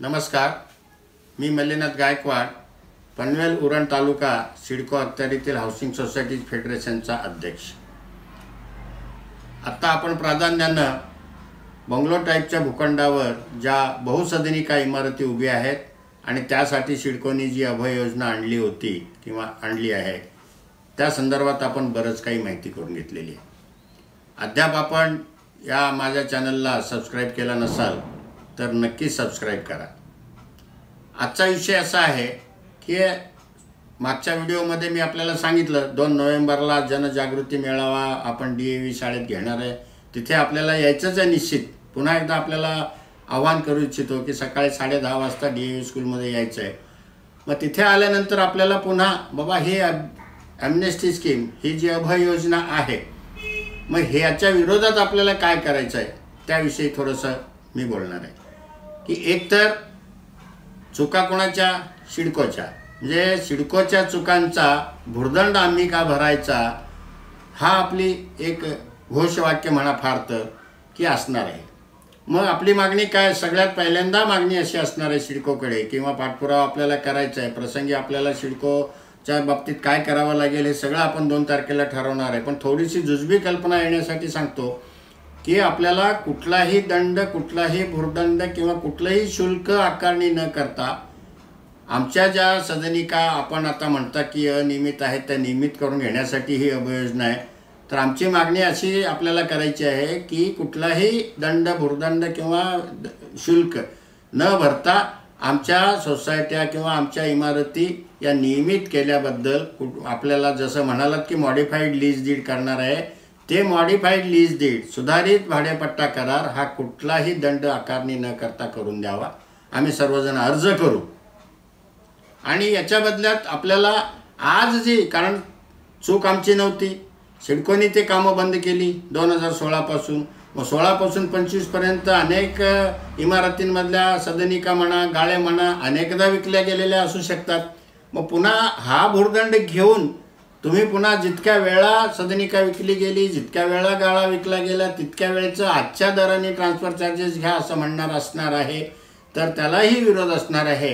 नमस्कार, मी मल्लीनाथ गायकवाड, पनवेल उरण तालुका सिडको अखत्यारीतील housing society फेडरेशनचा अध्यक्ष। आता आपण प्राधान्यानं बंगलो टाईपच्या भूखंडावर ज्या बहुसदनिका इमारती उभ्या आहेत आणि त्यासाठी सिडकोनी जी अभय योजना आणली होती किंवा आणली आहे त्या संदर्भात आपण बरंच काही माहिती करून घेतलेली आहे। अद्याप आपण या माझ्या चॅनलला सबस्क्राइब केला नसाल तर नक्की सबस्क्राइब करा। आजचा विषय असा आहे की मागच्या व्हिडिओमध्ये मी आपल्याला सांगितलं 2 नोव्हेंबरला जनजागृती मेळावा आपण DAV शाळेत घेणार आहे। तिथे आपल्याला यायचंच आहे निश्चित। पुन्हा एकदा आपल्याला आवाहन करू इच्छितो की सकाळी 10:30 वाजता DAV स्कूलमध्ये यायचं आहे। मग तिथे आल्यानंतर आपल्याला पुन्हा बाबा हे ॲम्नेस्टी स्कीम ही जी अभय योजना आहे मग ह्याच्या विरोधात आपल्याला काय करायचं आहे त्याविषयी थोडंसं मी बोलणार आहे की एक तर चुका कोणाच्या सिडकोच्या, म्हणजे सिडकोच्या चुकांचा भुर्दंड आम्ही का भरायचा हा आपली एक घोषवाक्य म्हणा फार तर की असणार आहे। मग आपली मागणी काय, सगळ्यात पहिल्यांदा मागणी अशी असणार आहे सिडकोकडे किंवा पाठपुरावा आपल्याला करायचा आहे। प्रसंगी आपल्याला सिडकोच्या बाबतीत काय करावं लागेल हे सगळं आपण 2 तारखेला ठरवणार आहे। पण थोडीशी जुजबी कल्पना येण्यासाठी सांगतो की आपल्याला कुठलाही दंड, कुठलाही भुर्दंड किंवा कुठलंही शुल्क आकारणी न करता आमच्या ज्या सदनिका आपण आता म्हणता की अनियमित आहेत त्या नियमित करून घेण्यासाठी ही अभय योजना आहे। तर आमची मागणी अशी आपल्याला करायची आहे की कुठलाही दंड, भुर्दंड किंवा शुल्क न भरता आमच्या सोसायट्या किंवा आमच्या इमारती या नियमित केल्याबद्दल आपल्याला जसं म्हणालात की मॉडिफाईड लीज डीड करणार आहे ते मॉडिफाईड लीज डीड, सुधारित भाडेपट्टा करार हा कुठलाही दंड आकारणी न करता करून द्यावा। आम्ही सर्वजण अर्ज करू आणि याच्या बदल्यात आपल्याला आज जी, कारण चूक आमची नव्हती, सिडकोनी ते कामं बंद केली 2016 पासून। मग 16 पासून 25 पर्यंत अनेक इमारतींमधल्या सदनिका म्हणा, गाळे म्हणा अनेकदा विकल्या गेलेल्या असू शकतात। मग पुन्हा हा भुर्दंड घेऊन तुम्ही पुन्हा जितक्या वेळा सदनिका विकली गेली, जितक्या वेळा गाळा विकला गेला तितक्या वेळेचं आजच्या दराने ट्रान्सफर चार्जेस घ्या असं म्हणणार असणार आहे। तर त्यालाही विरोध असणार आहे।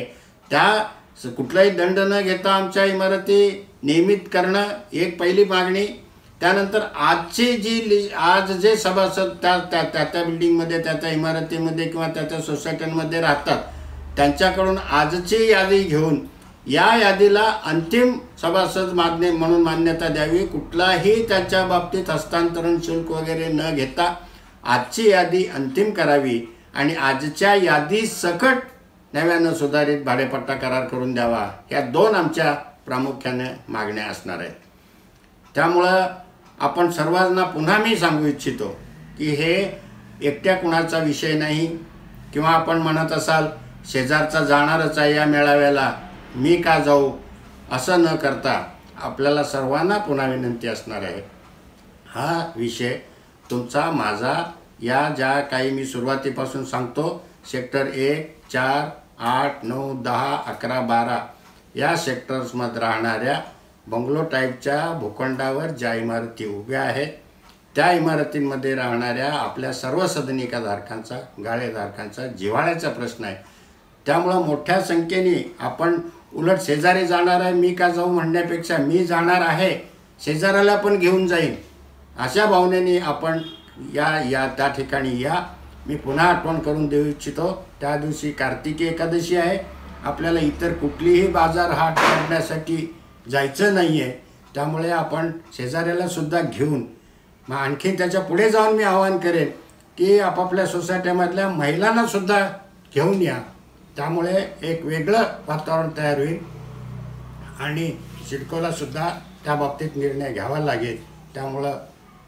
त्या कुठलाही दंड न घेता आमच्या इमारती नियमित करणं एक पहिली मागणी। त्यानंतर आजची जी आज जे सभासद त्या बिल्डिंगमध्ये, त्या इमारतीमध्ये किंवा त्या सोसायट्यांमध्ये राहतात त्यांच्याकडून आजची यादी घेऊन या यादीला अंतिम सभासद मागणी म्हणून मान्यता द्यावी। कुठलाही त्याच्या बाबतीत हस्तांतरण शुल्क वगैरे न घेता आजची यादी अंतिम करावी आणि आजच्या यादी सकट नव्यानं सुधारित भाडेपट्टा करार करून द्यावा। या 2 आमच्या प्रामुख्याने मागण्या असणार आहेत। त्यामुळं आपण सर्वांना पुन्हा मी सांगू इच्छितो की हे एकट्या कुणाचा विषय नाही किंवा आपण म्हणत असाल शेजारचा जाणारच आहे या मेळाव्याला मी का जाऊ असं न करता आपल्याला सर्वांना पुन्हा विनंती असणार आहे। हा विषय तुमचा, माझा, या ज्या काही मी सुरुवातीपासून सांगतो सेक्टर 1, 4, 8, 9, 10, 11, 12 या सेक्टर्समध्ये राहणाऱ्या बंगलो टाईपच्या भूखंडावर ज्या इमारती उभ्या आहेत त्या इमारतींमध्ये राहणाऱ्या आपल्या सर्व सदनिकाधारकांचा, गाळेधारकांचा जिव्हाळ्याचा प्रश्न आहे। त्यामुळं मोठ्या संख्येने आपण उलट शेजारी जाणार आहे मी का जाऊ म्हणण्यापेक्षा मी जाणार आहे, शेजाऱ्याला पण घेऊन जाईन अशा भावनेने आपण या त्या ठिकाणी या। मी पुन्हा आठवण करून देऊ इच्छितो त्या दिवशी कार्तिकी एकादशी आहे। आपल्याला इतर कुठलीही बाजार हाट करण्यासाठी जायचं नाही आहे। त्यामुळे आपण शेजाऱ्याला सुद्धा घेऊन मग आणखी त्याच्या पुढे जाऊन मी आवाहन करेन की आपापल्या सोसायटीमधल्या महिलांना सुद्धा घेऊन या। त्यामुळे एक वेगळं वातावरण तयार होईल आणि सिडकोला सुद्धा त्या बाबतीत निर्णय घ्यावा लागेल। त्यामुळं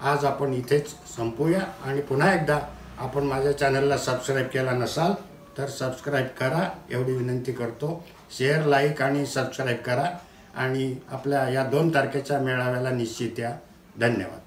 आज आपण इथेच संपूया आणि पुन्हा एकदा आपण माझ्या चॅनलला सबस्क्राईब केला नसाल तर सबस्क्राईब करा एवढी विनंती करतो। शेअर, लाईक आणि सबस्क्राईब करा आणि आपल्या या 2 तारखेच्या मेळाव्याला निश्चित या। धन्यवाद।